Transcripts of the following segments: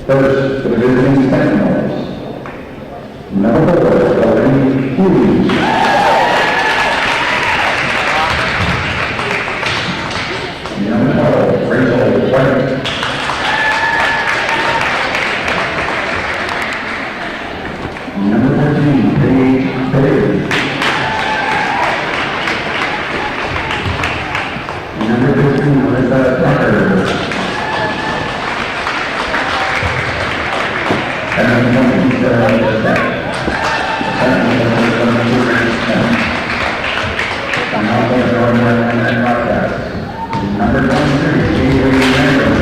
First, for the visiting Sentinels, number 4, Eleni Hughes. Number 12, Rachel White. Number 15, Paige Bailey. Number 15, Alyssa Tucker. And number 20, Sarah Beck. Number 23, Avery Lambert.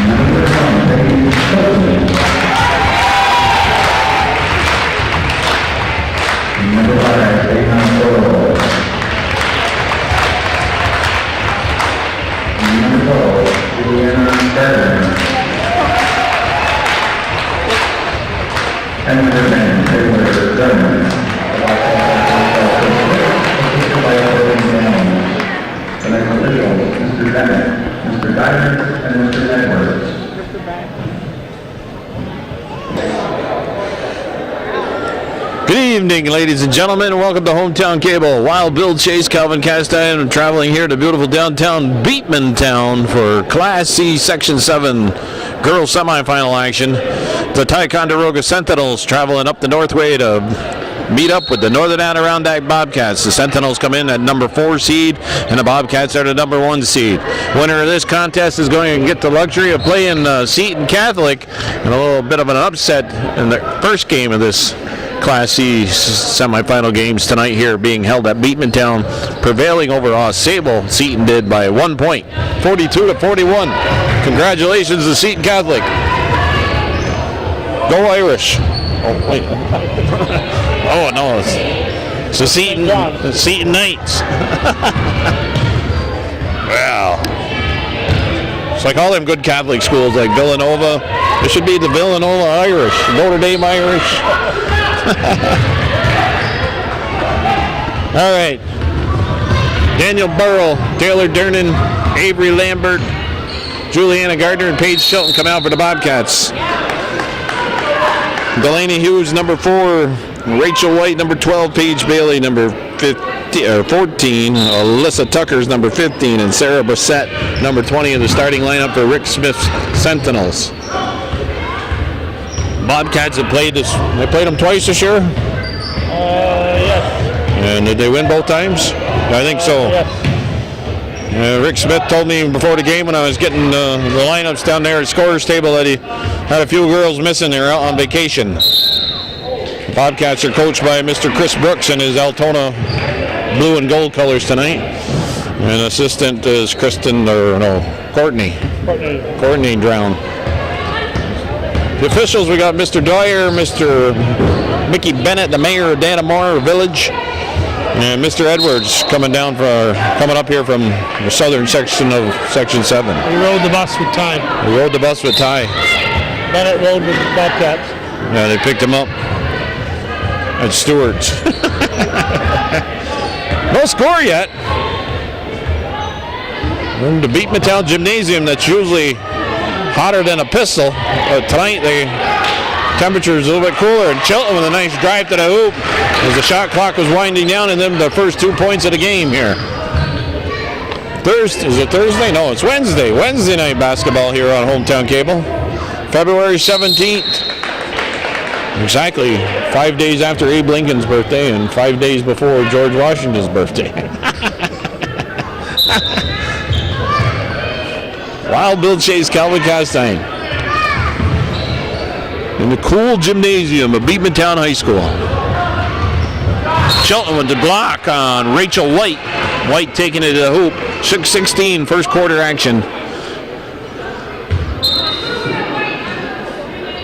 Number 1, Paige Bailey. Number 5, Dayton Doyle. Number 12, Juliana Berger. And number 10, Taylor Dunn. The next officials, Mr. Bennett, Mr. Diamond, and Mr. Edwards. Good evening, ladies and gentlemen, and welcome to Hometown Cable. Wild Bill Chase, Calvin Castine, traveling here to beautiful downtown Beekmantown for Class C Section 7 girls semifinal action. The Ticonderoga Sentinels traveling up the Northway to meet up with the Northern Adirondack Bobcats. The Sentinels come in at number 4 seed, and the Bobcats are the number 1 seed. Winner of this contest is going to get the luxury of playing Seton Catholic in a little bit of an upset in the first game of this Class C semifinal games tonight here being held at Beekmantown, prevailing over Sable. Seton did by 1 point, 42-41. Congratulations to Seton Catholic. Go Irish. Oh, wait. Oh, no. It's the Seton Knights. Wow. It's like all them good Catholic schools like Villanova. It should be the Villanova Irish, Notre Dame Irish. All right. Daniel Burrow, Taylor Dernan, Avery Lambert, Juliana Gardner, and Paige Shelton come out for the Bobcats. Delaney Hughes, number 4. Rachel White, number 12. Paige Bailey, number 14. Alyssa Tucker's number 15. And Sarah Brissett, number 20 in the starting lineup for Rick Smith's Sentinels. Bobcats have played this. They played them twice this year? Yes. And did they win both times? I think so. Yes. Rick Smith told me before the game when I was getting the lineups down there at scorer's table that he had a few girls missing. They're out on vacation. Bobcats are coached by Mr. Chris Brooks in his Altona blue and gold colors tonight. And assistant is Courtney Drown. The officials, we got Mr. Dwyer, Mr. Mickey Bennett, the mayor of Dannemora Village, and Mr. Edwards coming up here from the southern section of Section 7. We rode the bus with Ty. Bennett rode with the Bobcats. Yeah, they picked him up at Stewart's. No score yet. In the Beekmantown Gymnasium, that's usually hotter than a pistol, but tonight the temperature is a little bit cooler, and Chilton with a nice drive to the hoop as the shot clock was winding down, and then the first 2 points of the game here. Is it Thursday? No, it's Wednesday. Wednesday night basketball here on Hometown Cable. February 17th. Exactly 5 days after Abe Lincoln's birthday and 5 days before George Washington's birthday. Wild Bill Chase, Calvin Castine. In the cool gymnasium of Beekmantown High School. Shelton with the block on Rachel White. White taking it to the hoop. 6-16 first quarter action.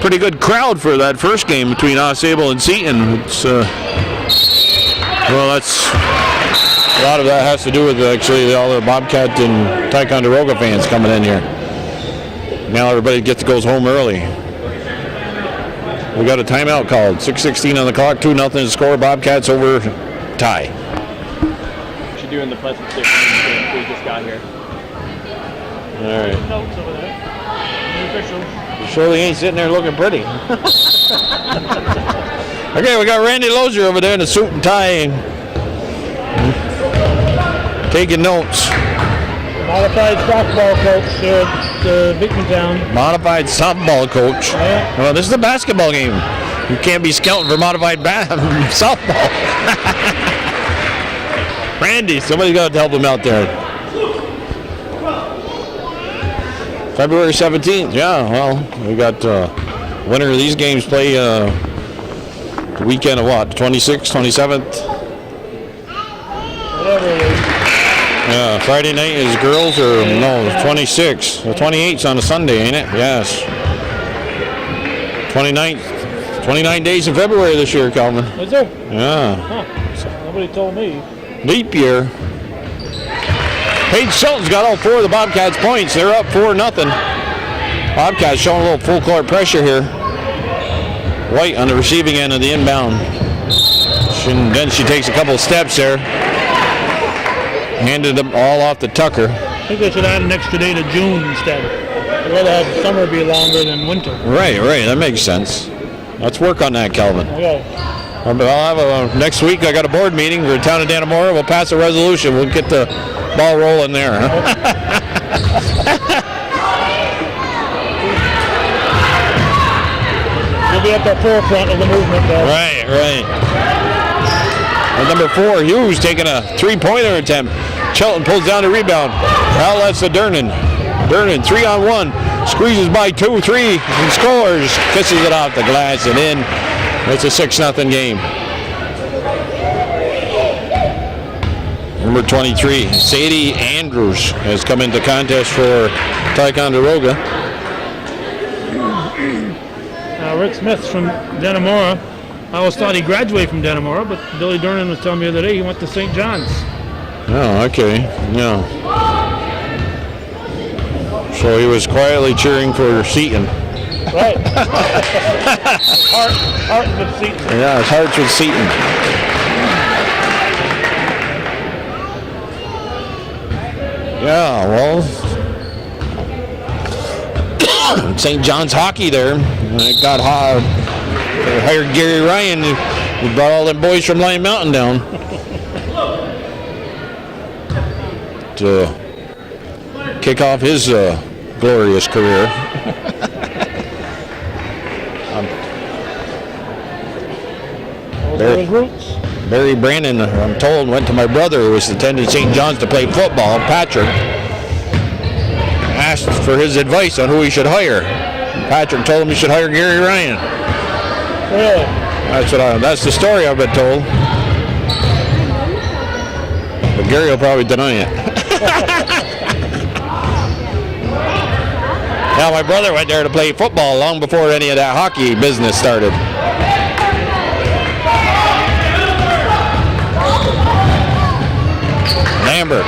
Pretty good crowd for that first game between Sable and Seton. It's, that's a lot of that has to do with actually all the Bobcat and Ticonderoga fans coming in here. Now everybody goes home early. We got a timeout called. 6:16 on the clock. 2-0 to score. Bobcats over tie. What you doing the presentation? We just got here. All right. Notes over there. The officials. You surely ain't sitting there looking pretty. Okay, we got Randy Lozier over there in a suit and tie, taking notes. Modified softball coach here at Beekmantown. Modified softball coach. Yeah. Well, this is a basketball game. You can't be scouting for modified softball. Randy, somebody got to help him out there. February 17th. Yeah, well, we got winner of these games play the weekend of what? 26th, 27th? Whatever it is. Yeah, Friday night is girls, or no, 26th. The 28th's on a Sunday, ain't it? Yes. 29 days in February this year, Calvin. Is there? Yeah. Huh. Nobody told me. Leap year. Paige Shelton's got all 4 of the Bobcats' points. They're up 4-0. Bobcats showing a little full court pressure here. White on the receiving end of the inbound. Then she takes a couple of steps there. Handed them all off to Tucker. I think they should add an extra day to June instead. I'd rather have summer be longer than winter. Right. That makes sense. Let's work on that, Calvin. Okay. I'll have next week. I got a board meeting for the town of Dannemora. We'll pass a resolution. We'll get the ball rolling there. Huh? You'll be at the forefront of the movement, though. Right. And number 4, Hughes taking a 3-pointer attempt. Shelton pulls down the rebound. Outlets to Durnan. Durnan 3-on-1. Squeezes by 2-3 and scores. Kisses it off the glass and in. It's a 6-0 game. Number 23, Sadie Andrews has come into contest for Ticonderoga. Rick Smith from Dannemora. I always thought he graduated from Dannemora, but Billy Durnan was telling me the other day he went to St. John's. Oh, okay. Yeah. So he was quietly cheering for Seton. Right. Heart with Seton. Yeah, his heart's with Seton. Yeah, well, St. John's hockey there. It got hot. They hired Gary Ryan, who brought all them boys from Lion Mountain down to kick off his glorious career. Those roots. Barry Brandon, I'm told, went to my brother who was attending St. John's to play football, Patrick. Asked for his advice on who he should hire. Patrick told him he should hire Gary Ryan. Really? That's the story I've been told. But Gary will probably deny it. Now, my brother went there to play football long before any of that hockey business started. Lambert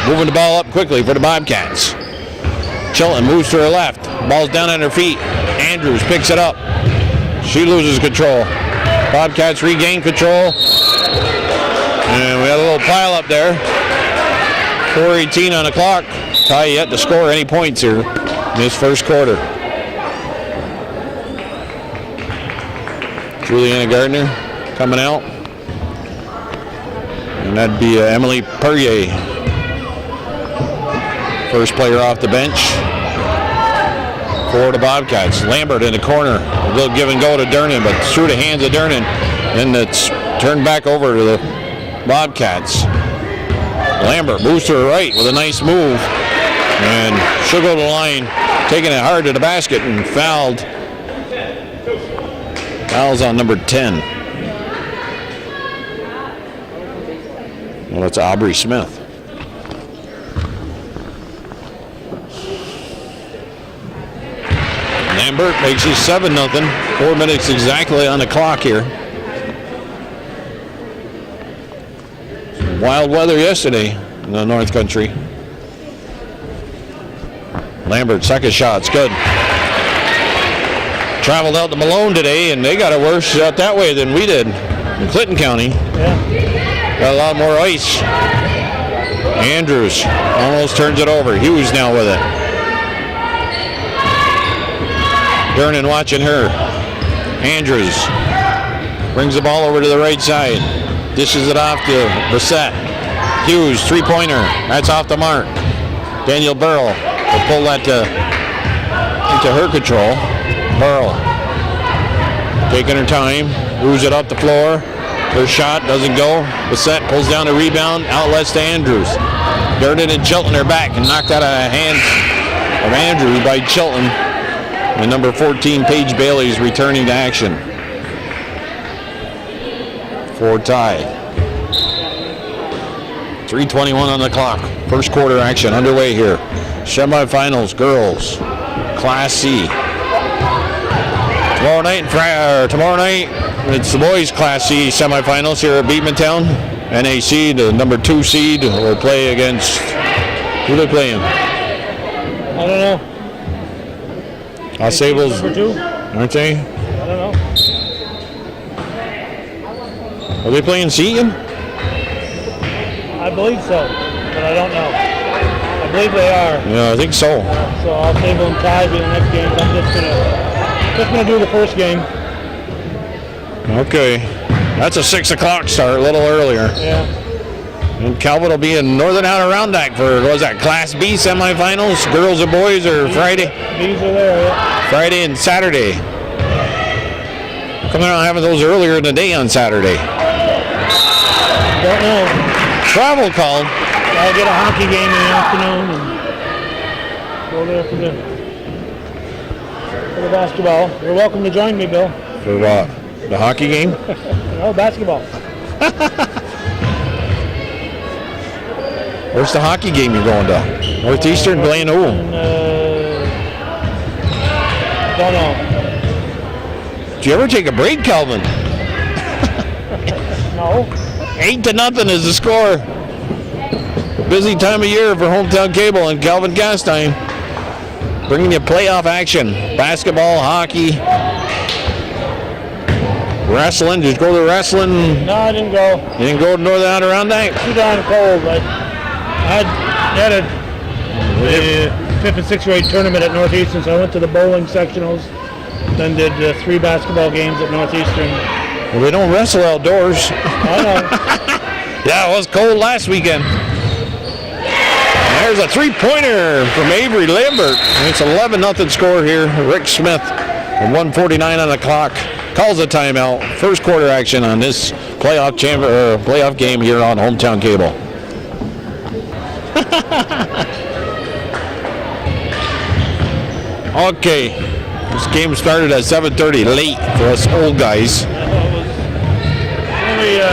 moving the ball up quickly for the Bobcats. Chilton moves to her left. Ball's down on her feet. Andrews picks it up. She loses control. Bobcats regain control. And we had a little pile up there. 4:18 on the clock. Ty yet to score any points here in this first quarter. Juliana Gardner coming out. And that'd be Emily Perrier. First player off the bench for the Bobcats. Lambert in the corner. A little give and go to Durnan, but through the hands of Durnan. Then it's turned back over to the Bobcats. Lambert moves to her right with a nice move. And she'll go to the line, taking it hard to the basket and fouled. Fouls on number 10. Well, that's Aubrey Smith. Lambert makes it 7-0. 4 minutes exactly on the clock here. Wild weather yesterday in the North Country. Lambert, second shot's good. Traveled out to Malone today, and they got it worse out that way than we did in Clinton County. Yeah. Got a lot more ice. Andrews almost turns it over. Hughes now with it. Durnan watching her. Andrews brings the ball over to the right side. Dishes it off to Brissett. Hughes, three-pointer. That's off the mark. Daniel Burrell will pull that into her control. Burrell taking her time. Moves it up the floor. Her shot doesn't go. Brissett pulls down a rebound. Outlets to Andrews. Durnan and Chilton are back and knocked out of the hands of Andrews by Chilton. And number 14, Paige Bailey, is returning to action for tie. 3:21 on the clock. First quarter action underway here. Semifinals, girls, Class C. Tomorrow night, it's the boys' Class C semifinals here at Beekmantown. NAC, the number 2 seed, will play against, who are they playing? I don't know. Sables, Number 2? aren't they? I don't know. Are they playing Seton? I believe so, but I don't know. I believe they are. Yeah, I think so. So I'll save them tie be the next game. I'm just gonna do the first game. Okay. That's a 6 o'clock start, a little earlier. Yeah. And Calvin will be in Northern Adirondack for, what was that, Class B semifinals? Girls and boys, or Friday? These are there, yeah. Friday and Saturday. Come on, having those earlier in the day on Saturday. Don't know. Travel called. I'll get a hockey game in the afternoon and go there for the basketball. You're welcome to join me, Bill. For what? The hockey game? No, basketball. Where's the hockey game you're going to? Northeastern playing who? Don't know. Did you ever take a break, Calvin? No. 8-0 is the score. Busy time of year for Hometown Cable and Calvin Castine. Bringing you playoff action. Basketball, hockey, wrestling. Did you go to wrestling? No, I didn't go. You didn't go to Northern Adirondack? Too darn cold. I had a 5th and 6th grade tournament at Northeastern, so I went to the bowling sectionals, then did 3 basketball games at Northeastern. Well, they don't wrestle outdoors. I know. Yeah, it was cold last weekend. There's a three-pointer from Avery Lambert. It's 11-0 score here. Rick Smith, 1:49 on the clock, calls a timeout. First quarter action on this playoff game here on Hometown Cable. Okay, this game started at 7:30, late for us old guys. Well, it was only a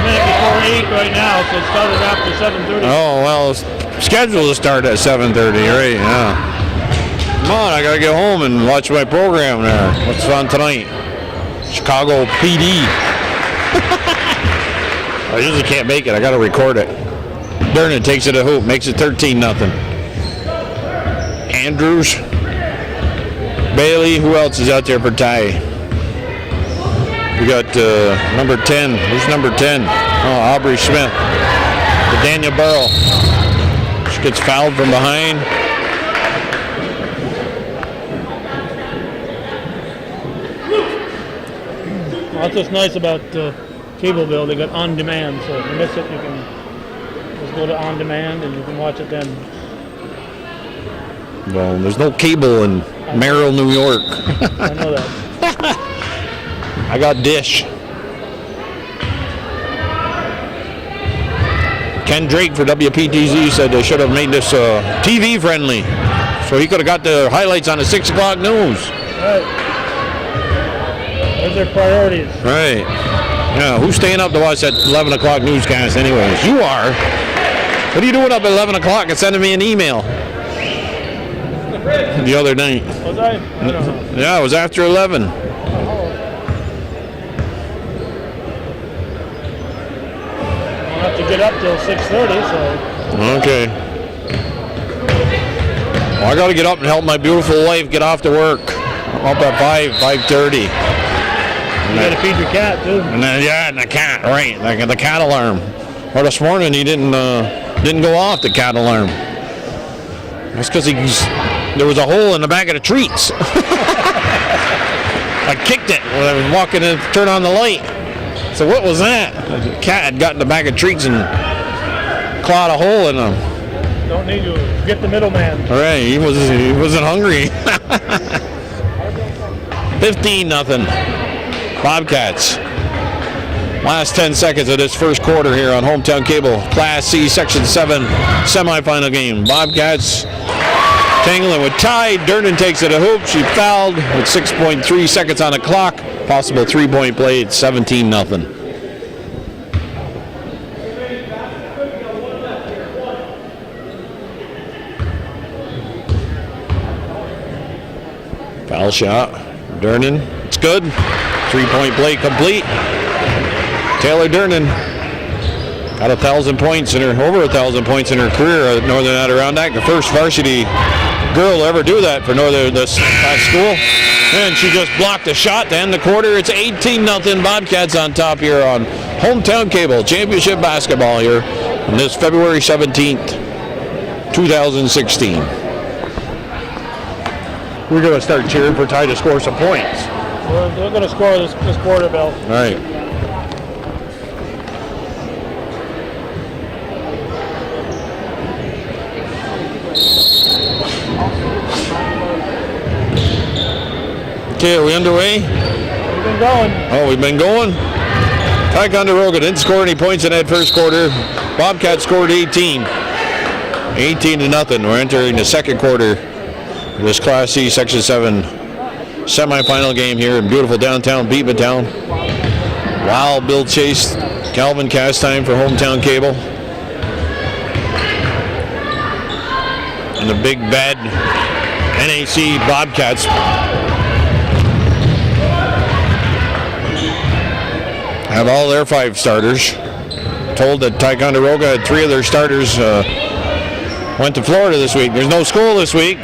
minute before 8 right now, so it started after 7:30. Oh, well, it's scheduled to start at 7:30, right? Yeah. Come on, I gotta get home and watch my program there. What's on tonight? Chicago PD. I usually can't make it. I gotta record it. Durnan takes it a hoop, makes it 13-0. Andrews, Bailey. Who else is out there for tie? We got number 10. Who's number 10? Oh, Aubrey Smith. To Daniel Burrell. She gets fouled from behind. Well, that's what's nice about Cableville. They got on demand, so if you miss it, you can just go to on demand and you can watch it then. Well, there's no cable in Merrill, New York. I know that. I got Dish. Ken Drake for WPTZ said they should have made this TV friendly, so he could have got the highlights on the 6 o'clock news. Right. Those are priorities. Right. Yeah, who's staying up to watch that 11 o'clock newscast anyways? You are. What are you doing up at 11 o'clock and sending me an email? The other night. Was I? I don't know. Yeah, it was after 11. I'll have to get up till 6:30, so. Okay. Well, I got to get up and help my beautiful wife get off to work. I'm up at 5:30. You got to feed your cat too. And then, yeah, and the cat, right? The cat alarm. Well, this morning he didn't go off, the cat alarm. That's because there was a hole in the back of the treats. I kicked it when I was walking in to turn on the light. So what was that? The cat had gotten the bag of treats and clawed a hole in them. Don't need to forget the middleman. All right, he wasn't hungry. 15-0. Bobcats. Last 10 seconds of this first quarter here on Hometown Cable. Class C Section 7 semifinal game. Bobcats tangling with Ty. Durnan takes it a hoop. She fouled with 6.3 seconds on the clock. Possible three-point play. It's 17-0. Foul shot. Durnan. It's good. Three-point play complete. Taylor Durnan got 1,000 points in her, over 1,000 points in her career at Northern Adirondack. The first varsity girl to ever do that for Northern this school. And she just blocked a shot to end the quarter. It's 18-0 Bobcats on top here on Hometown Cable Championship Basketball here on this February 17th, 2016. We're going to start cheering for Ty to score some points. We're going to score this quarter, Bill. All right. Okay, are we underway? We've been going. Oh, we've been going? Ticonderoga didn't score any points in that first quarter. Bobcats scored 18. 18-0. We're entering the second quarter of this Class C Section 7 semifinal game here in beautiful downtown Beekmantown. Wild Bill Chase, Calvin Castine for Hometown Cable. And the big bad NAC Bobcats have all their 5 starters. Told that Ticonderoga had 3 of their starters went to Florida this week. There's no school this week.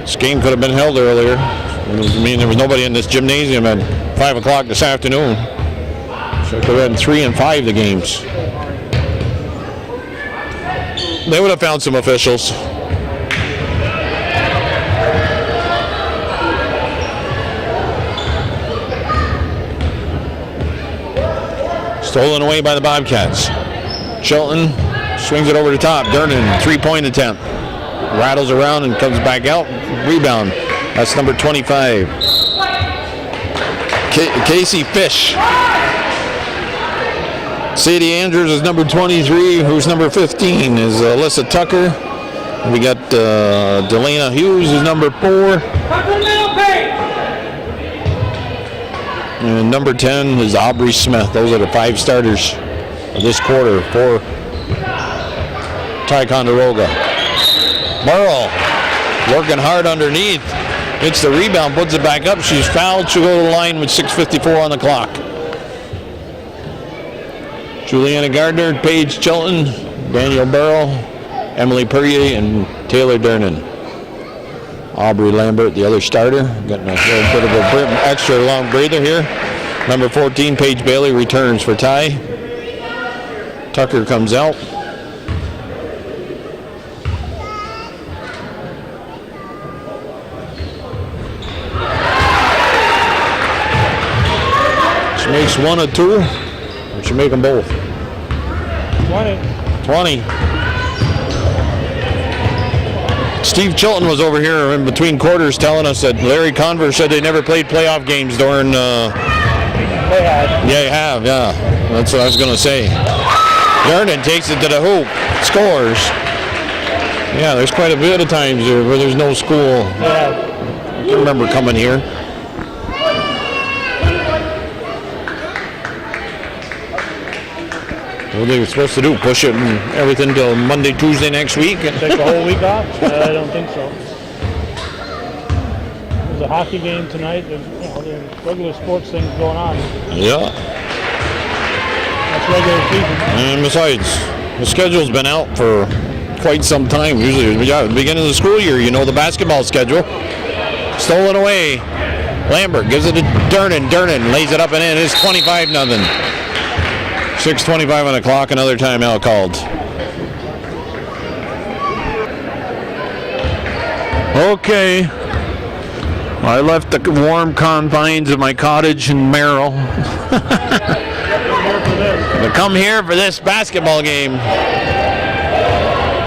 This game could have been held earlier. I mean, there was nobody in this gymnasium at 5 o'clock this afternoon. So it could have been 3 and 5 the games. They would have found some officials. Stolen away by the Bobcats. Shelton swings it over the top. Durnan, 3-point attempt. Rattles around and comes back out. Rebound. That's number 25. Casey Fish. Sadie Andrews is number 23. Who's number 15 is Alyssa Tucker. We got Delana Hughes is number 4. And number 10 is Aubrey Smith. Those are the 5 starters of this quarter for Ticonderoga. Burrell working hard underneath. Hits the rebound, puts it back up. She's fouled. She'll go to the line with 6:54 on the clock. Juliana Gardner, Paige Chilton, Daniel Burrell, Emily Perrier, and Taylor Durnan. Aubrey Lambert, the other starter, getting a little bit of a extra long breather here. Number 14, Paige Bailey, returns for Ty. Tucker comes out. She makes 1 or 2, or she make them both? 20. Steve Chilton was over here in between quarters telling us that Larry Converse said they never played playoff games during... They had. Yeah, you have, yeah. That's what I was going to say. Durnan takes it to the hoop, scores. Yeah, there's quite a bit of times where there's no school. Yeah. I can remember coming here. What are they supposed to do? Push it and everything till Monday, Tuesday next week? Take the whole week off? I don't think so. There's a hockey game tonight. There's regular sports things going on. Yeah. That's regular season. And besides, the schedule's been out for quite some time. Usually, at the beginning of the school year, you know the basketball schedule. Stolen away. Lambert gives it to Durnan. Durnan lays it up and in. It's 25-0. 6:25 on the clock. Another timeout called. Okay. I left the warm confines of my cottage in Merrill to come here for this basketball game.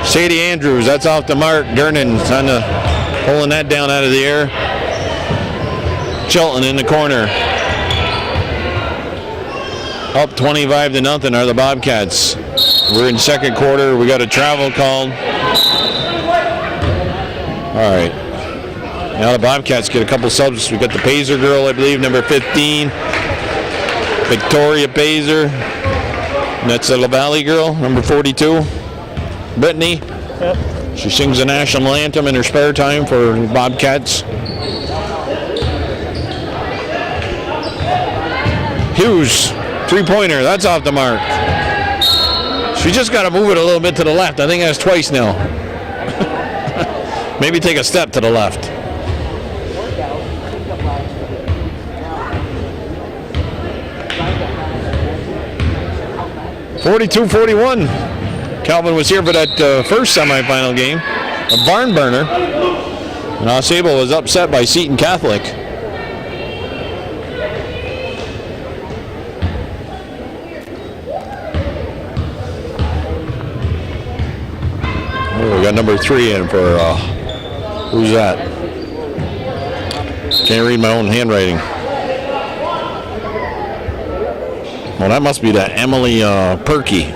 Sadie Andrews, that's off the mark. Dernan kind of pulling that down out of the air. Chilton in the corner. Up 25-0 are the Bobcats. We're in second quarter. We got a travel called. All right. Now the Bobcats get a couple subs. We got the Pazer girl, I believe, number 15. Victoria Pazer. And that's the LaValle girl, number 42. Brittany. Yep. She sings the national anthem in her spare time for Bobcats. Hughes, three-pointer, that's off the mark. She just got to move it a little bit to the left. I think that's twice now. Maybe take a step to the left. (42-41). Calvin was here for that first semifinal game, a barn burner. And Osable was upset by Seton Catholic. Oh, we got number 3 in for, who's that? Can't read my own handwriting. Well, that must be that Emily Perky,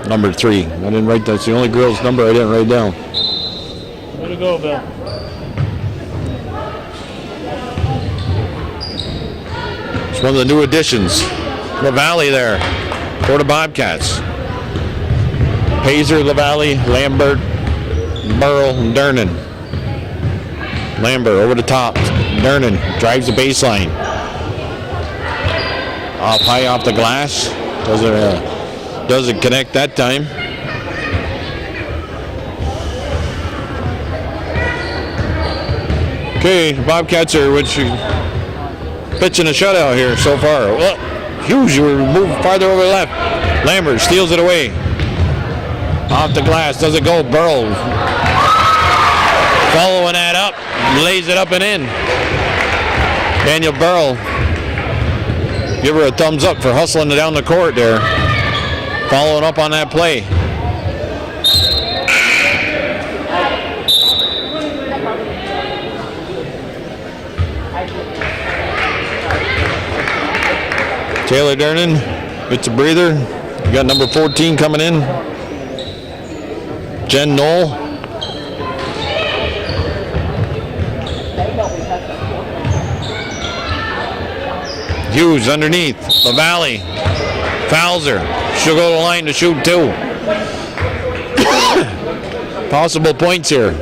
number 3. I didn't write that. That's the only girl's number I didn't write down. Way to go, Bill. It's one of the new additions. LaValle there for the Bobcats. Pazer, LaValle, Lambert, Burrell, and Dernan. Lambert over the top. Dernan drives the baseline. Off high off the glass. Doesn't connect that time. Okay, the Bobcats are pitching a shutout here so far. Well, Hughes, we're moving farther over the left. Lambert steals it away. Off the glass, does it go? Burrow following that up, lays it up and in. Daniel Burrow, give her a thumbs up for hustling it down the court there. Following up on that play. Taylor Dernan gets a breather. You got number 14 coming in. Jen Knoll. Hughes underneath. LaValle fouls her. She'll go to the line to shoot 2. Possible points here.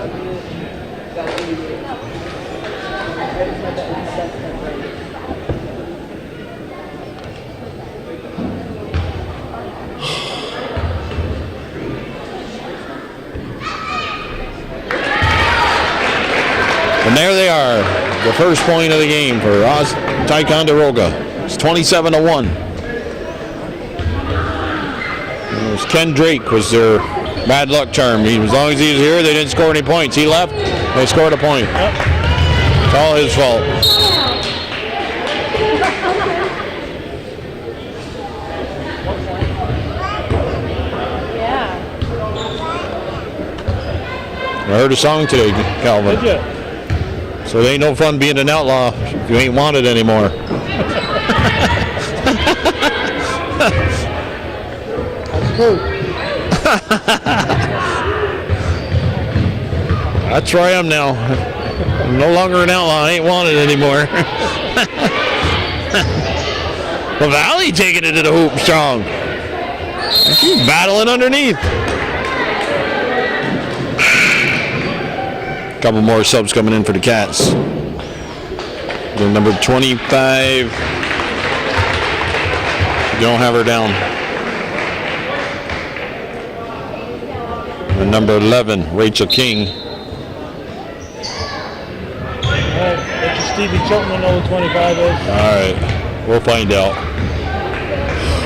And there they are, the first point of the game for Ticonderoga. It's 27-1. It was Ken Drake was their bad luck charm. As long as he was here, they didn't score any points. He left, they scored a point. It's all his fault. I heard a song today, Calvin. Did you? So it ain't no fun being an outlaw if you ain't wanted anymore. That's cool. That's where I am now. I'm no longer an outlaw. I ain't wanted anymore. LaValle taking it to the hoop strong. She's battling underneath. Couple more subs coming in for the Cats. The number 25. You don't have her down. And number 11, Rachel King. That's Stevie Chilton will know who 25 is. All right, we'll find out.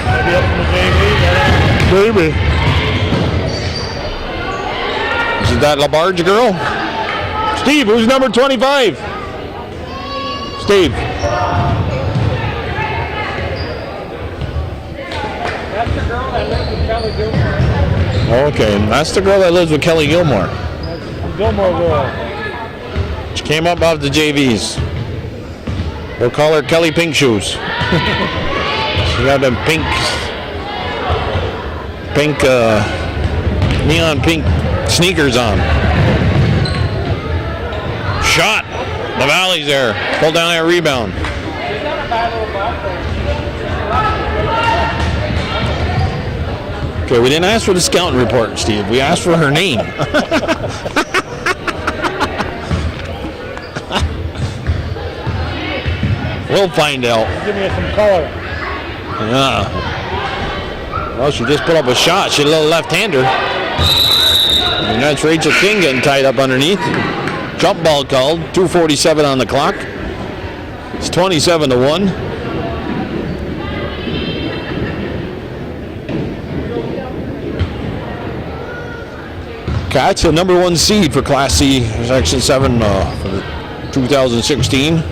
Maybe up from the JV. Maybe. Is that LaBarge girl? Steve, who's number 25? Steve. That's the girl that lives with Kelly Gilmore. Okay, that's the girl that lives with Kelly Gilmore. That's the Gilmore girl. She came up off the JVs. We'll call her Kelly Pink Shoes. She got them neon pink sneakers on. Shot. The Valley's there. Pull down that rebound. Okay, we didn't ask for the scouting report, Steve. We asked for her name. We'll find out. Give me some color. Yeah. Well, she just put up a shot. She's a little left-hander. And that's Rachel King getting tied up underneath. Jump ball called. 2:47 on the clock. It's 27-1. Cats, the number 1 seed for Class C, Section 7 for 2016.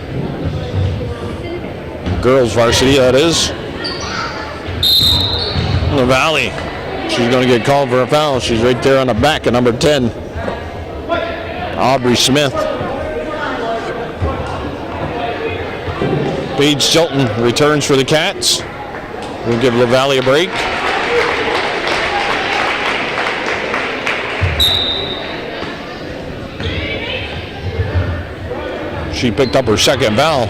Girls varsity, that is. The Valley. She's going to get called for a foul. She's right there on the back of number 10. Aubrey Smith. Paige Chilton returns for the Cats. We'll give La Valley a break. She picked up her second foul.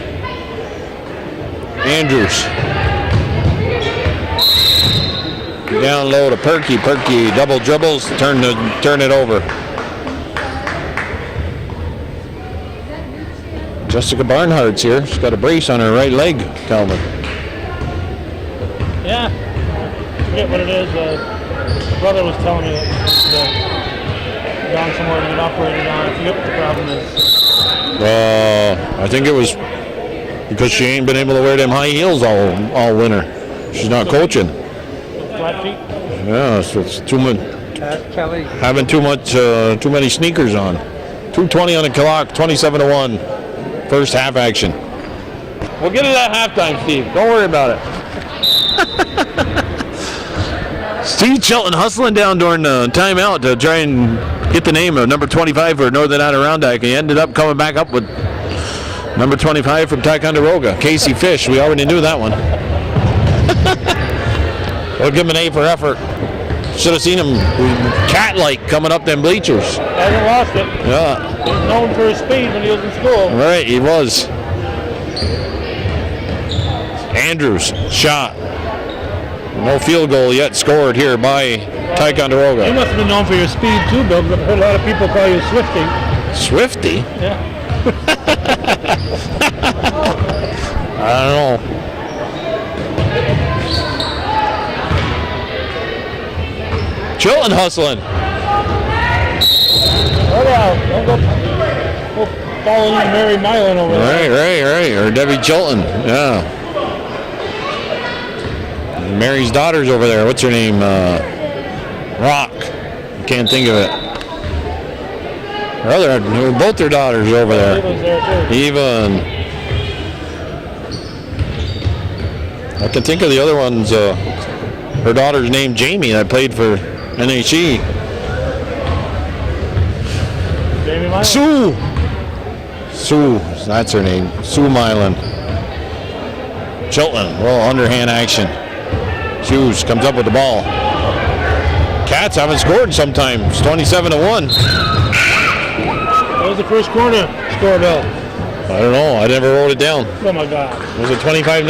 Andrews. Down low to Perky. Perky double dribbles, turn it over. Jessica Barnhart's here. She's got a brace on her right leg, Calvin. Yeah. I forget what it is. My brother was telling me that gone somewhere to get operated on. I forget what the problem is. I think it was because she ain't been able to wear them high heels all winter. She's not coaching. Flat feet? Yeah, so it's too much. Kelly. Having too many sneakers on. 2:20 on the clock, 27-1. First half action. We'll get it at halftime, Steve. Don't worry about it. Steve Chilton hustling down during the timeout to try and get the name of number 25 for Northern Adirondack. He ended up coming back up with number 25 from Ticonderoga, Casey Fish. We already knew that one. We'll give him an A for effort. Should have seen him cat-like coming up them bleachers. Hasn't lost it. Yeah. He was known for his speed when he was in school. Right, he was. Andrews, shot. No field goal yet scored here by Ticonderoga. You must have been known for your speed too, Bill, because I've heard a lot of people call you Swifty. Swifty? Yeah. I don't know. Chilton hustling. Hold out. Don't go following Mary Milan over there. Right. Or Debbie Chilton. Yeah. Mary's daughter's over there. What's her name? Rock. Can't think of it. Both their daughters are over there. Eva's there too. Even. I can think of the other ones. Her daughter's named Jamie that played for NAC. Jamie Milan. Sue, that's her name. Sue Milan. Chilton, well, underhand action. Hughes comes up with the ball. Cats haven't scored sometimes. 27-1. What was the first quarter score, Bill? I don't know. I never wrote it down. Oh my God. Was it 25-0?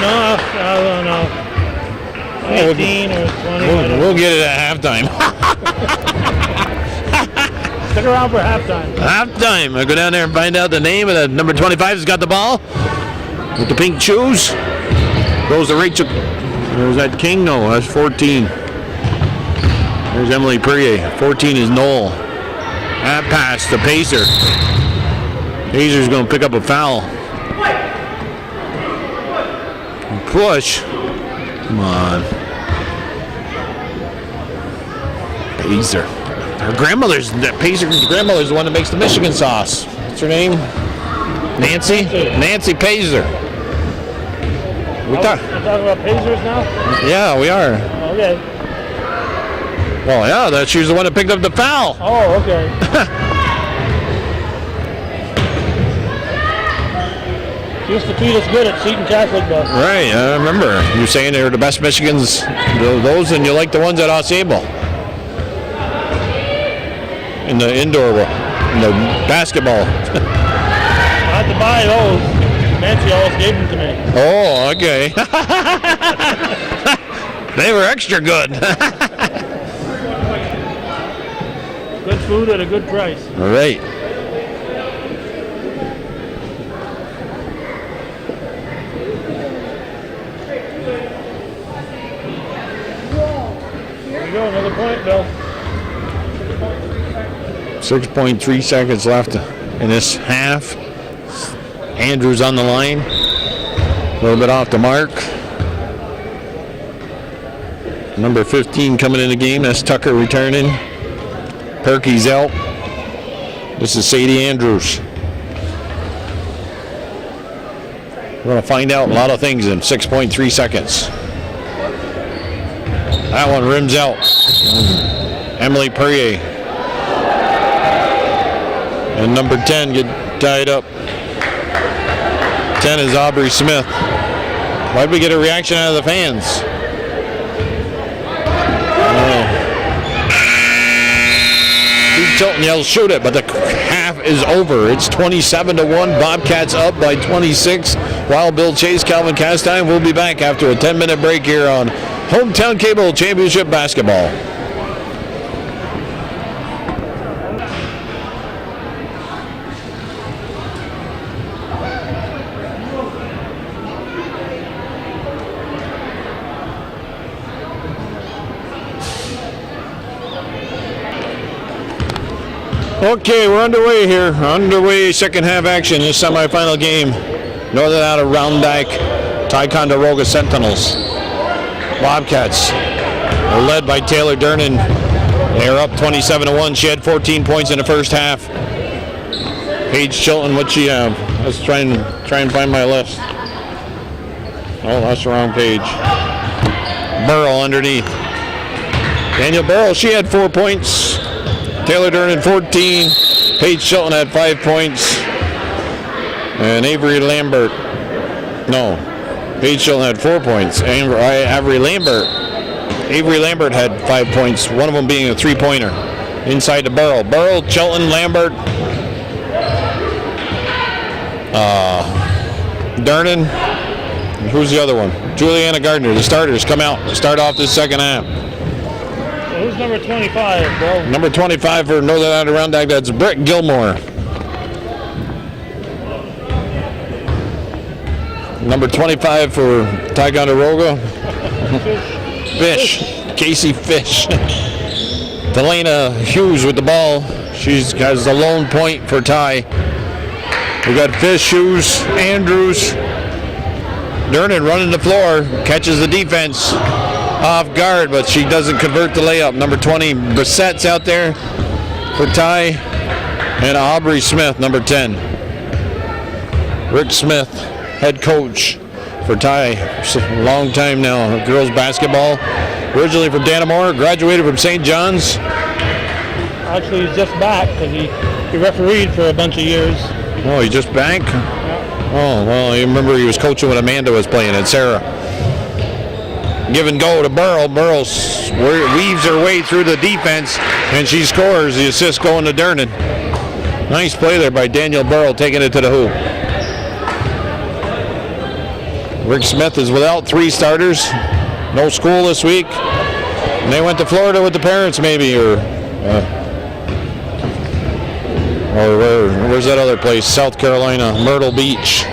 No. 18 or 20. We'll get it at halftime. Stick around for halftime. Halftime. I go down there and find out the name of the number 25 has got the ball with the pink shoes. Goes to Rachel. There's that King? No, that's 14. There's Emily Perrier. 14 is Noel. That pass to Pacer. Pacer's going to pick up a foul. Push. Come on. Pacer. Her grandmother's, Pacer's grandmother's the one that makes the Michigan sauce. What's her name? Nancy? Nancy Pazer. We're talking about Pacers now? Yeah, we are. Okay. Well, yeah, she's the one that picked up the foul. Oh, okay. She used to treat us good at Seton Catholic, though. Right, I remember. You saying they were the best Michigans, those, and you like the ones at Osable. In the indoor, in the basketball. I had to buy those. Nancy always gave them to me. Oh, okay. They were extra good. Good food at a good price. All right. There you go, another point, Bill. 6.3 seconds left in this half. Andrews on the line. A little bit off the mark. Number 15 coming in the game. That's Tucker returning. Perky's out. This is Sadie Andrews. We're going to find out a lot of things in 6.3 seconds. That one rims out. Emily Perrier. And number 10 get tied up. 10 is Aubrey Smith. Why'd we get a reaction out of the fans? Steve Tilton yells, shoot it, but the half is over. It's 27-1. Bobcats up by 26. Wild Bill Chase, Calvin Castine will be back after a 10-minute break here on Hometown Cable Championship Basketball. Okay, we're underway here. Underway, second half action. This semifinal game. Northern out of Round Dyke, Ticonderoga Sentinels. Bobcats are led by Taylor Dernan. They're up 27-1. She had 14 points in the first half. Paige Chilton, what'd she have? Let's try and find my list. Oh, that's the wrong page. Burrow underneath. Daniel Burrow, she had 4 points. Taylor Dernan 14. Paige Chilton had 5 points. And Avery Lambert. No. Paige Chilton had 4 points. Avery Lambert had 5 points, one of them being a three-pointer. Inside to Burrow. Burrow, Chilton, Lambert. Dernan. Who's the other one? Juliana Gardner. The starters come out to start off this second half. Who's number 25, bro? Number 25 for Northern Adirondack, that's Brett Gilmore. Number 25 for Ticonderoga. Fish. Casey Fish. Delana Hughes with the ball. She has the lone point for Ty. We got Fish, Hughes, Andrews. Dernan running the floor, catches the defense off guard, but she doesn't convert the layup. Number 20, Brissett's out there for Ty, and Aubrey Smith, number 10. Rick Smith, head coach for Ty, a long time now, girls basketball. Originally from Dannemora, graduated from St. John's. Actually, he's just back because he refereed for a bunch of years. Oh, he just back? Yeah. Oh, well, you remember he was coaching when Amanda was playing at Sarah. Give and go to Burrow. Burrow weaves her way through the defense, and she scores. The assist going to Dernan. Nice play there by Daniel Burrow, taking it to the hoop. Rick Smith is without 3 starters. No school this week. And they went to Florida with the parents, maybe, or where's that other place? South Carolina, Myrtle Beach.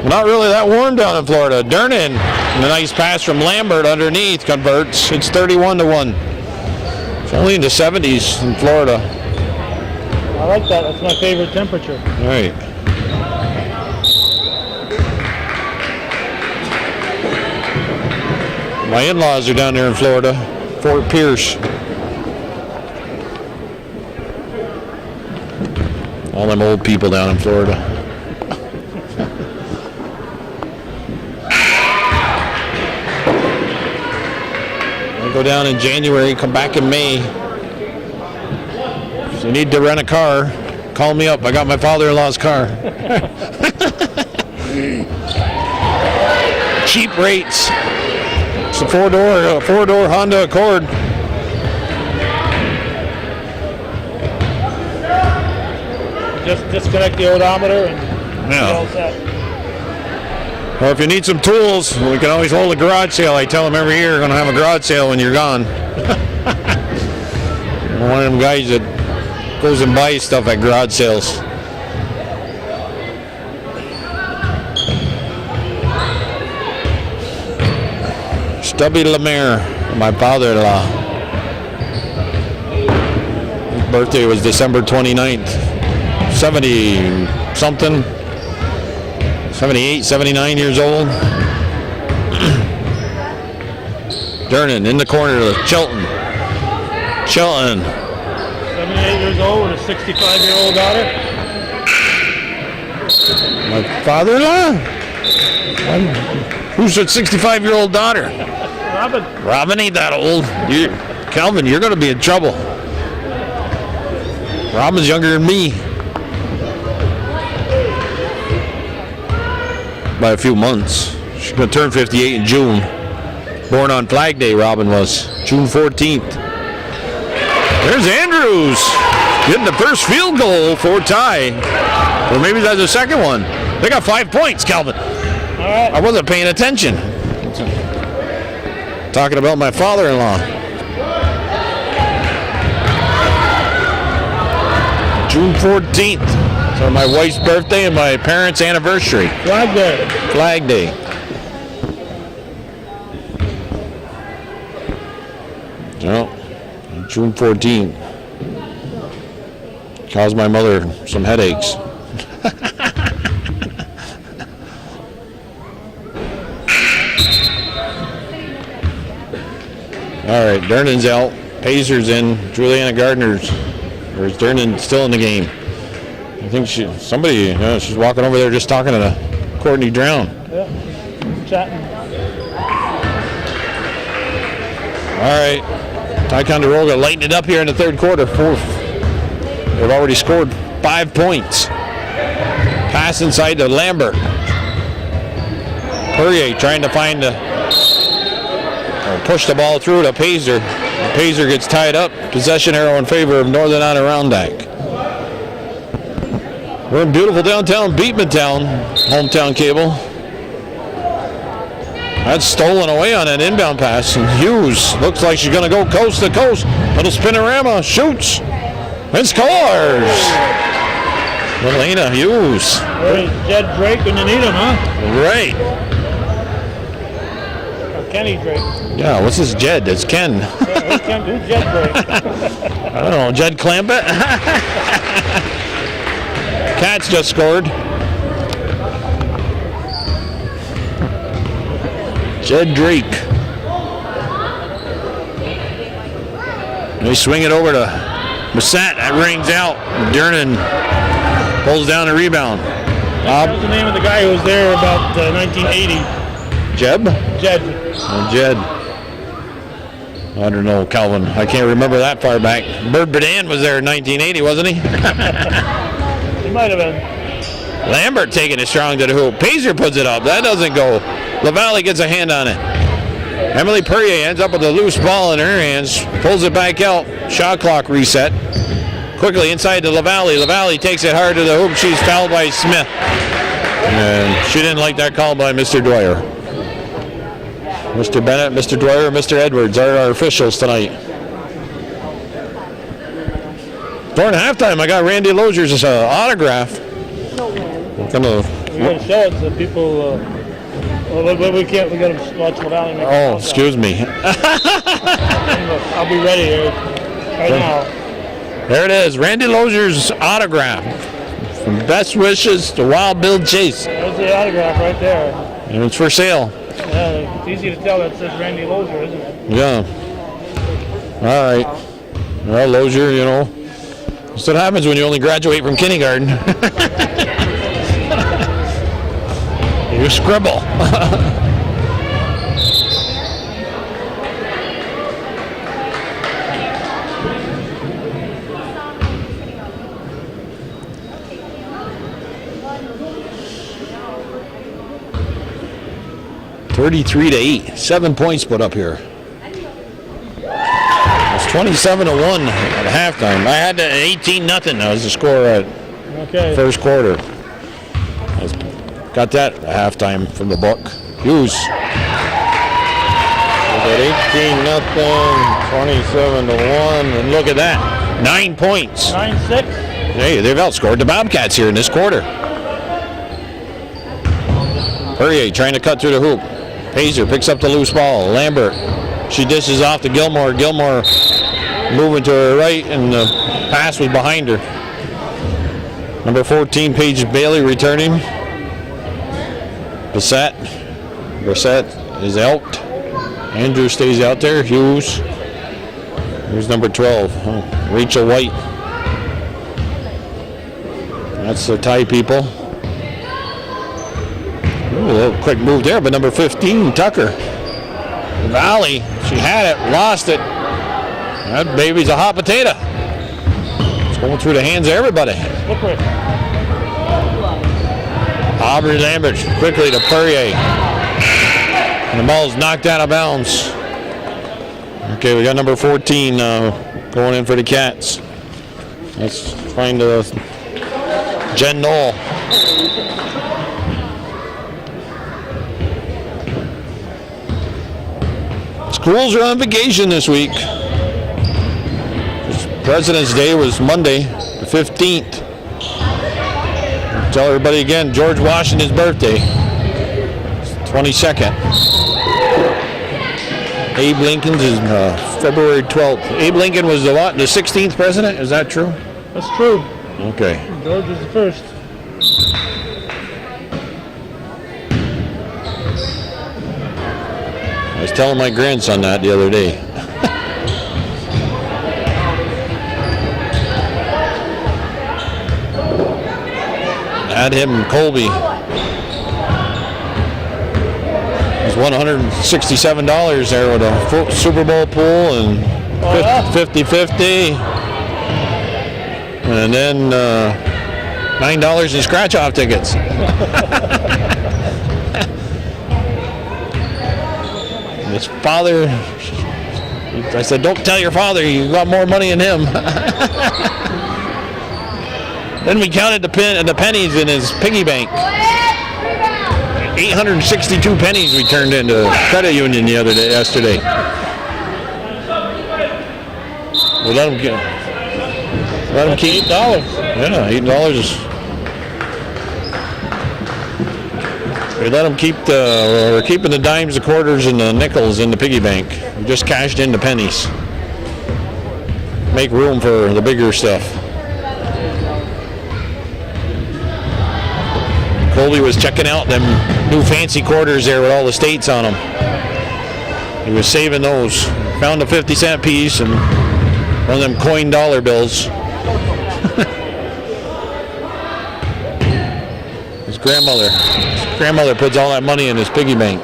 Not really that warm down in Florida. Dernan, a nice pass from Lambert underneath, converts. It's 31-1. It's only in the 70s in Florida. I like that. That's my favorite temperature. All right. My in-laws are down there in Florida, Fort Pierce. All them old people down in Florida. I go down in January, come back in May. If you need to rent a car, call me up. I got my father-in-law's car. Cheap rates. It's a four-door Honda Accord. Just disconnect the odometer and Yeah. be all set. Or if you need some tools, we can always hold a garage sale. I tell them every year we're going to have a garage sale when you're gone. I'm one of them guys that goes and buys stuff at garage sales. Stubby Lemire, my father-in-law. His birthday was December 29th. 70-something. 78, 79 years old. Durnan in the corner, Chilton. 78 years old with a 65-year-old daughter. My father-in-law? Who's a 65-year-old daughter? Robin. Robin ain't that old. Calvin, you're going to be in trouble. Robin's younger than me. By a few months. She's going to turn 58 in June. Born on Flag Day, Robin was. June 14th. There's Andrews. Getting the first field goal for tie. Or maybe that's the second one. They got 5 points, Calvin. All right. I wasn't paying attention. Talking about my father-in-law. June 14th. So my wife's birthday and my parents' anniversary. Flag Day. Flag Day. Well, June 14th. Caused my mother some headaches. All right, Durnan's out. Pazer's in. Juliana Gardner's. Or is Durnan still in the game? I think she's walking over there just talking to Courtney Drown. Yeah. Chatting. All right. Ticonderoga lighting it up here in the third quarter. They've already scored 5 points. Pass inside to Lambert. Perrier trying to find push the ball through to Pazer. Pazer gets tied up. Possession arrow in favor of Northern Adirondack. We're in beautiful downtown Beekmantown, hometown cable. That's stolen away on an inbound pass. And Hughes looks like she's going to go coast to coast. Little spinorama, shoots, and scores. Elena Hughes. There's Jed Drake when you need him, huh? Right. Or Kenny Drake. Yeah, what's this Jed? It's Ken. Who's Jed Drake? I don't know, Jed Clampett? Cats just scored. Jed Drake. They swing it over to Bassett. That rings out. Durnan pulls down the rebound. That was the name of the guy who was there about 1980. Jeb? Jed. Jed. I don't know, Calvin. I can't remember that far back. Bird Bedan was there in 1980, wasn't he? He might have been. Lambert taking it strong to the hoop. Pazer puts it up. That doesn't go. LaValle gets a hand on it. Emily Perrier ends up with a loose ball in her hands. Pulls it back out. Shot clock reset. Quickly inside to LaValle. LaValle takes it hard to the hoop. She's fouled by Smith. And she didn't like that call by Mr. Dwyer. Mr. Bennett, Mr. Dwyer, Mr. Edwards are our officials tonight. During halftime, I got Randy Lozier's autograph. We're going to show it so people... we can't. We got to watch LaValle. Oh, excuse me. I'll be ready here right now. There it is, Randy Lozier's autograph. From best wishes to Wild Bill Chase. There's the autograph right there. And it's for sale. Yeah, it's easy to tell that says Randy Lozier, isn't it? Yeah. All right. Well, Lozier, you know, that's what happens when you only graduate from kindergarten. You scribble. 33-8. 7 points put up here. It's 27-1 at halftime. I had 18-0. That was the score at first quarter. Got that at halftime from the book. Hughes. We got 18-0, 27-1, and look at that. 9 points. 9-6. Hey, they've outscored the Bobcats here in this quarter. Perrier trying to cut through the hoop. Pazer picks up the loose ball. Lambert. She dishes off to Gilmore. Gilmore moving to her right, and the pass was behind her. Number 14, Paige Bailey returning. Brissett is out. Andrew stays out there. Hughes. Here's number 12, Rachel White. That's the tie people. Ooh, a little quick move there, but number 15, Tucker. Valley, she had it, lost it. That baby's a hot potato. It's going through the hands of everybody. Aubrey Lambert quickly to Perrier. And the ball's knocked out of bounds. Okay, we got number 14 going in for the Cats. Let's find Jen Knoll. Schools are on vacation this week. President's Day was Monday, the 15th. Tell everybody again, George Washington's birthday, 22nd. Abe Lincoln's is February 12th. Abe Lincoln was the what? The 16th president? Is that true? That's true. Okay. George was the first. I was telling my grandson that the other day. Had him Colby. It was $167 there with a Super Bowl pool and 50-50. And then $9 in scratch-off tickets. His father, I said, don't tell your father you got more money than him. Then we counted the pennies in his piggy bank. 862 pennies we turned into credit union yesterday. We let him keep $8. Yeah, $8 is. We let him keep we're keeping the dimes, the quarters, and the nickels in the piggy bank. We just cashed in the pennies. Make room for the bigger stuff. Colby was checking out them new fancy quarters there with all the states on them. He was saving those. Found a 50-cent piece and one of them coin dollar bills. His grandmother puts all that money in his piggy bank.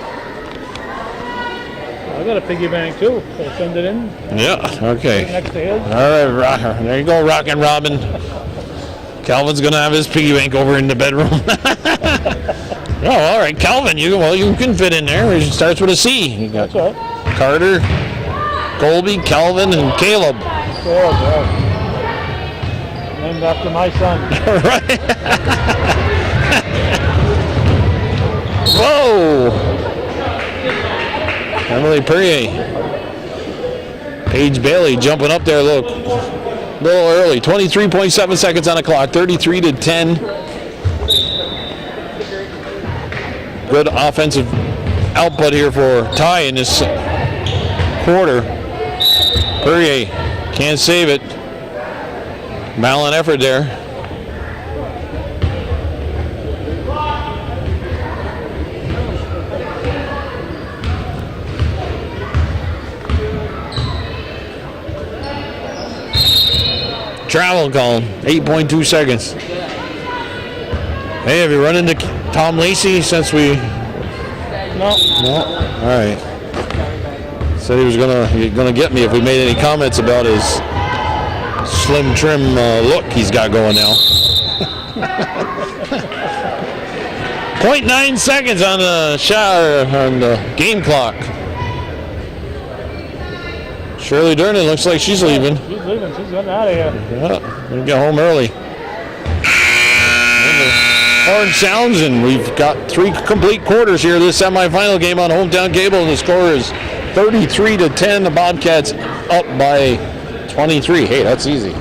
I got a piggy bank too. So send it in. Yeah, okay. Right next to his. All right, there you go, Rockin' Robin. Calvin's gonna have his piggy bank over in the bedroom. Oh, all right, Calvin. You can fit in there. It starts with a C. You got That's right. Carter, Colby, Calvin, and Caleb. Caleb, right. Named after my son. Right. Whoa! Emily Perrier. Paige Bailey jumping up there. Look. A little early, 23.7 seconds on the clock, 33-10. Good offensive output here for Ty in this quarter. Perrier can't save it. Valiant effort there. Travel call, 8.2 seconds. Hey, have you run into Tom Lacey since we? No. All right. Said he was gonna get me if we made any comments about his slim trim look he's got going now. .9 seconds on the shot on the game clock. Shirley Durnan looks like she's leaving. She's leaving. She's getting out of here. Yeah, gonna get home early. And the horn sounds, and we've got 3 complete quarters here. This semifinal game on Hometown Cable, and the score is 33-10. The Bobcats up by 23. Hey, that's easy.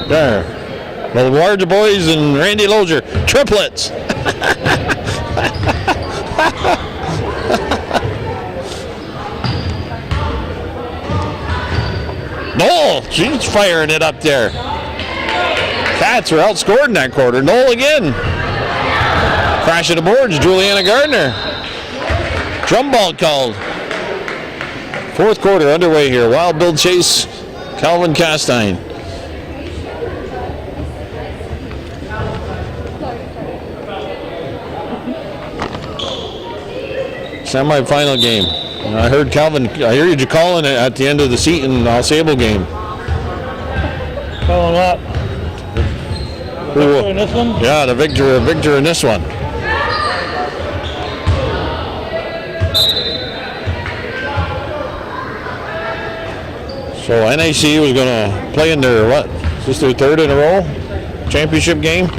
There. The Large boys and Randy Lozier, triplets. Noel, she's firing it up there. Cats are outscored in that quarter. Noel again. Crash of the boards, Juliana Gardner. Drum ball called. 4th quarter underway here. Wild Bill Chase, Calvin Castine. Semi-final game. I heard Calvin, I hear you calling it at the end of the Seton Sable game. Calling what? Victor in this one? Yeah, the victor in this one. So NAC was going to play in their, what? Is this their 3rd in a row? Championship game? 3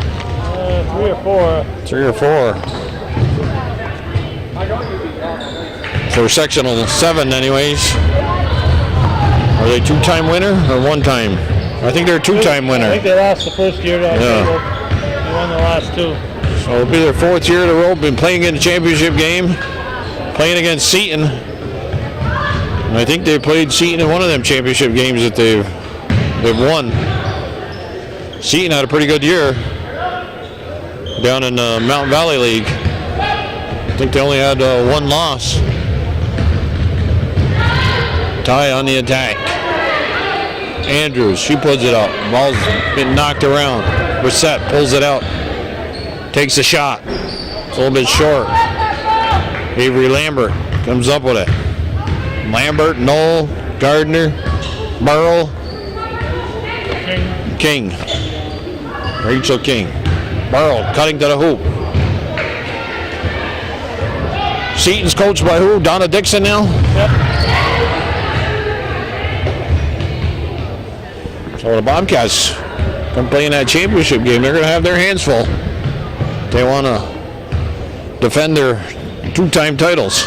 or 4. 3 or 4. For sectional 7 anyways. Are they 2-time winner or 1-time? I think they're a 2-time winner. I think they lost the first year. Yeah. They won the last 2. So it'll be their 4th year in a row. Been playing in the championship game. Playing against Seton. And I think they played Seton in one of them championship games that they've won. Seton had a pretty good year down in the Mountain Valley League. I think they only had 1 loss. Ty on the attack. Andrews, she puts it up. Ball's been knocked around. Brissette pulls it out. Takes a shot. It's a little bit short. Avery Lambert comes up with it. Lambert, Knoll, Gardner, Burrow, King. Rachel King. Burrow cutting to the hoop. Seton's coached by who? Donna Dixon now? Yep. So the Bobcats come play in that championship game. They're going to have their hands full. They want to defend their 2-time titles.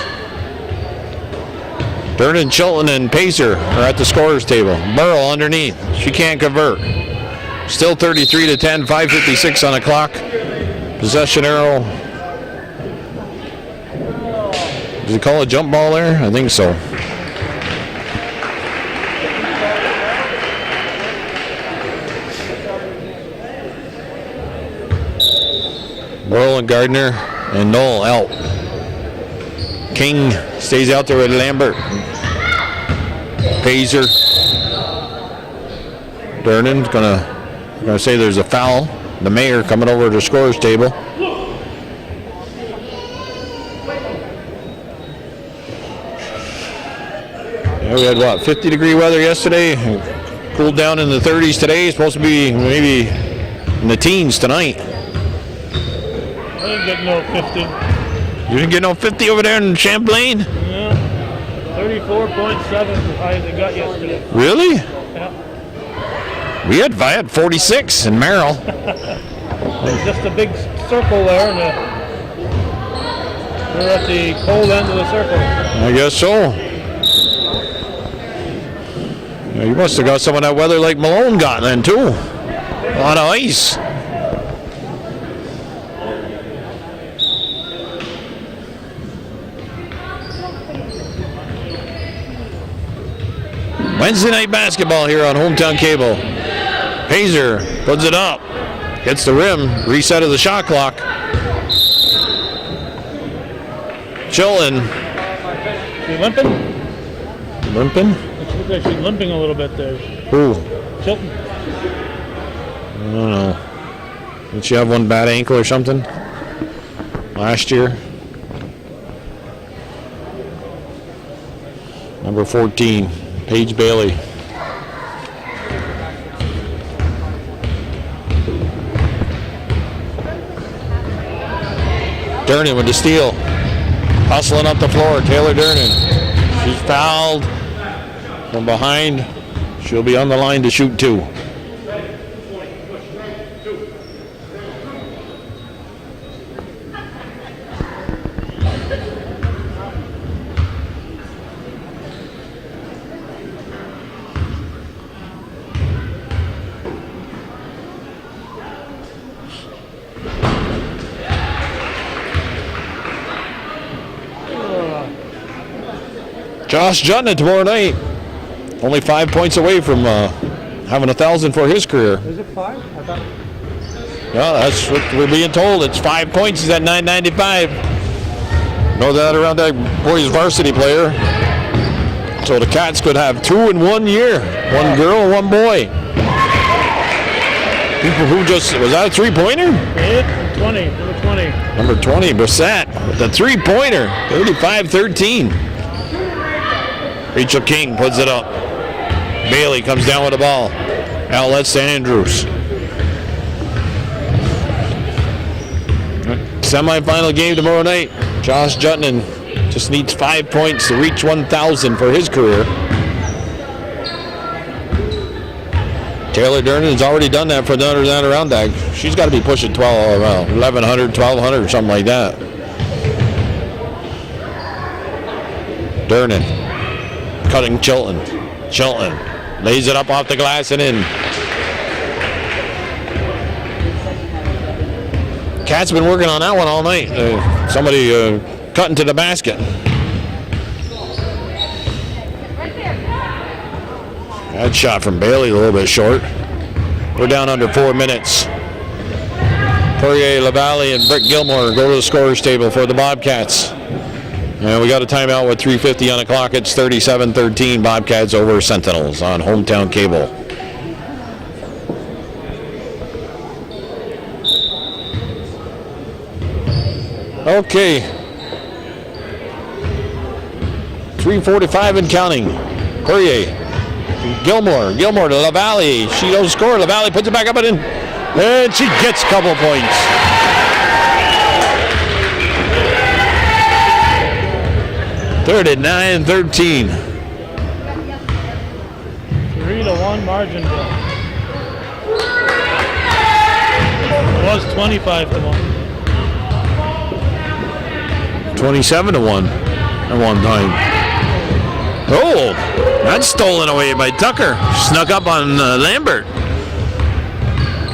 Durnan, Chilton, and Pacer are at the scorer's table. Burrow underneath. She can't convert. Still 33-10, 5:56 on the clock. Possession arrow. Does he call a jump ball there? I think so. Burrow and Gardner and Knoll out. King stays out there with Lambert. Pazer. Durnan's gonna say there's a foul. The mayor coming over to the scorer's table. Yeah, we had what, 50-degree weather yesterday. Cooled down in the 30s today. It's supposed to be maybe in the teens tonight. I didn't get no 50. You didn't get no 50 over there in Champlain? Yeah. 34.7 is the high they got yesterday. Really? Yeah. I had 46 in Merrill. There's just a big circle there, and we're at the cold end of the circle. I guess so. Yeah, you must have got some of that weather like Malone got then too. A lot of ice. Wednesday night basketball here on Hometown Cable. Pazer puts it up. Hits the rim. Reset of the shot clock. Chilton. She limping? Limping? It looks like she's limping a little bit there. Who? Chilton. I don't know. Did she have one bad ankle or something last year? Number 14, Paige Bailey. Durnan with the steal. Hustling up the floor. Taylor Durnan. She's fouled from behind. She'll be on the line to shoot 2. Josh Jutton tomorrow night. Only 5 points away from having 1,000 for his career. Is it 5? I thought. Yeah, that's what we're being told. It's 5 points. He's at 995. Know that around that boys varsity player. So the Cats could have 2 in 1 year. 1 girl, 1 boy. Who just, was that a 3-pointer? 20, number 20. Number 20, Brissett with the 3-pointer. 35-13. Rachel King puts it up. Bailey comes down with the ball. Outlet St. Andrews. Semi-final game tomorrow night. Josh Jutton just needs 5 points to reach 1,000 for his career. Taylor Durnan's already done that for the Adirondack. She's got to be pushing 1,100, 1,200, something like that. Durnan cutting Chilton. Chilton lays it up off the glass and in. Cat's been working on that one all night. Somebody cutting to the basket. That shot from Bailey a little bit short. We're down under 4 minutes. Poirier, LaValle, and Brick Gilmore go to the scorer's table for the Bobcats. And we got a timeout with 3:50 on the clock. It's 37-13 Bobcats over Sentinels on Hometown Cable. Okay. 3:45 and counting. Poirier. Gilmore to LaValle. She don't score. LaValle puts it back up and in. And she gets a couple points. 39-13. 3-1 margin. It was 25-1. 27-1 at one time. Oh, that's stolen away by Tucker. Snuck up on Lambert.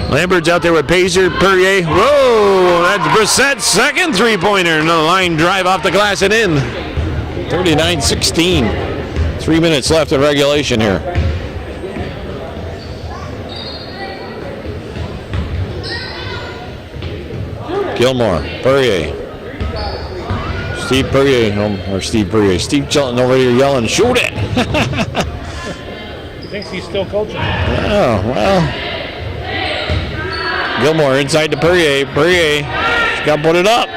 Lambert's out there with Pacer, Poirier. Whoa, that's Brissett's second 3-pointer. And the line drive off the glass and in. 39-16. 3 minutes left in regulation here. Gilmore, Poirier. Steve Chilton over here yelling, shoot it! He thinks he's still coaching. Oh, well. Gilmore inside to Poirier. Poirier, she's got to put it up.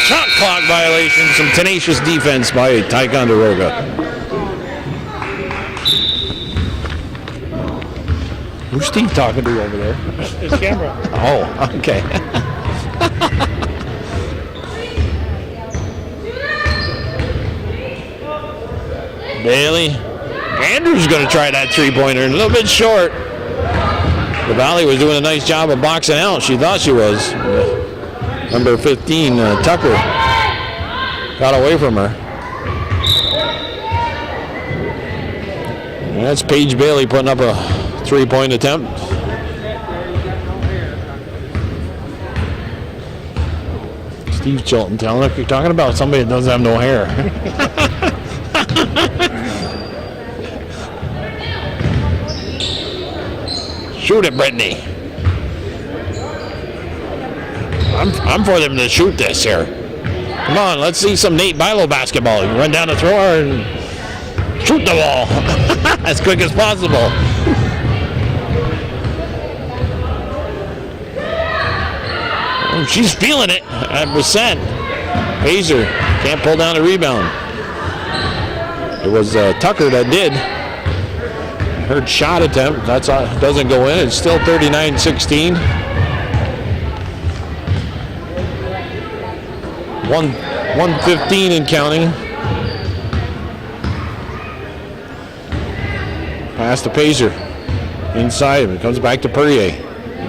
Shot clock violation. Some tenacious defense by Ticonderoga. Who's Steve talking to over there? His camera. Oh, okay. Bailey. Andrews going to try that 3-pointer. A little bit short. LaValle was doing a nice job of boxing out. She thought she was. Number 15, Tucker, got away from her. And that's Paige Bailey putting up a 3-point attempt. Steve Chilton telling her, you're talking about somebody that doesn't have no hair. Shoot it, Brittany. I'm for them to shoot this here. Come on, let's see some Nate Bilo basketball. You run down the thrower and shoot the ball as quick as possible. Oh, she's feeling it at Brissett. Hazer can't pull down a rebound. It was Tucker that did. Her shot attempt, that's doesn't go in. It's still 39-16. 1:15 and counting. Pass to Pazer. Inside. It comes back to Perrier.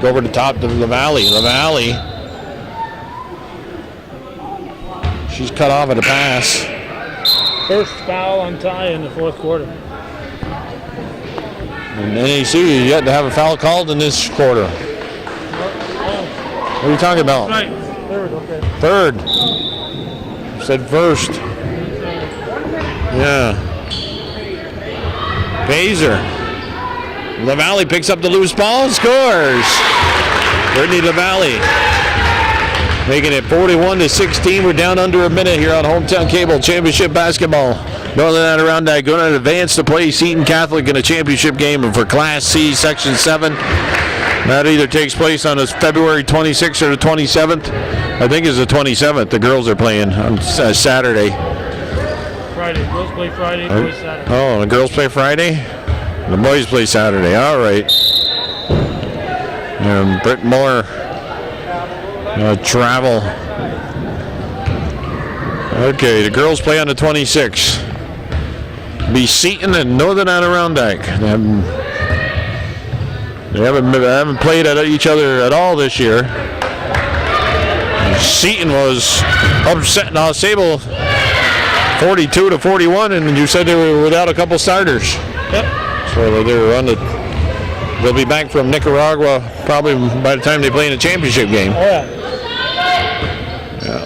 Go over the top to LaValle. LaValle. She's cut off at a pass. First foul on Ty in the fourth quarter. And NAC yet to have a foul called in this quarter. What are you talking about? Right. Third, okay. Third. Said first. Yeah. Pazer. LaValle picks up the loose ball and scores. Brittany LaValle. Making it 41-16. We're down under a minute here on Hometown Cable Championship Basketball. Northern Adirondack going to advance to play Seton Catholic in a championship game for Class C, Section 7. That either takes place on February 26th or the 27th. I think it's the 27th. The girls are playing on Saturday. Friday. Girls play Friday, boys Saturday. Oh, the girls play Friday? The boys play Saturday. All right. And Britt Muller travel. Okay, the girls play on the 26th. Be Seton and Northern Adirondack. They haven't played at each other at all this year. Seton was upsetting Sable 42-41, and you said they were without a couple starters. Yep. So they'll be back from Nicaragua probably by the time they play in the championship game. Oh, yeah.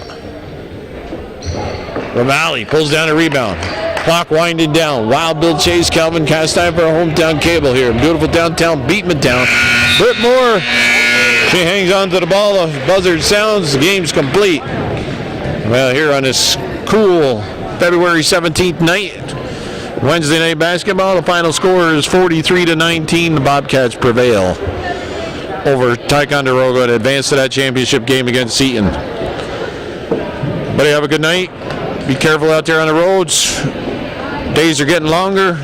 LaValle pulls down a rebound. Clock winding down. Wild Bill Chase, Calvin Castine for our Hometown Cable here in beautiful downtown Beekmantown. Britt Moore, she hangs on to the ball. The buzzer sounds. The game's complete. Well, here on this cool February 17th night, Wednesday night basketball, the final score is 43-19. The Bobcats prevail over Ticonderoga and advance to that championship game against Seton. Buddy, have a good night. Be careful out there on the roads. Days are getting longer,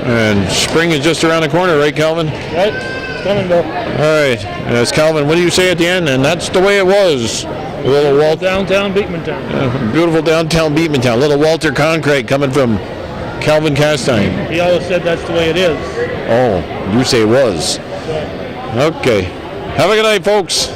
and spring is just around the corner, right, Calvin? Right. It's coming, Bill. All right. And that's Calvin. What do you say at the end? And that's the way it was. A little Walter. Downtown Beekmantown. Beautiful downtown Beekmantown. Little Walter Concrete coming from Calvin Castine. He always said that's the way it is. Oh, you say was. Right. Okay. Have a good night, folks.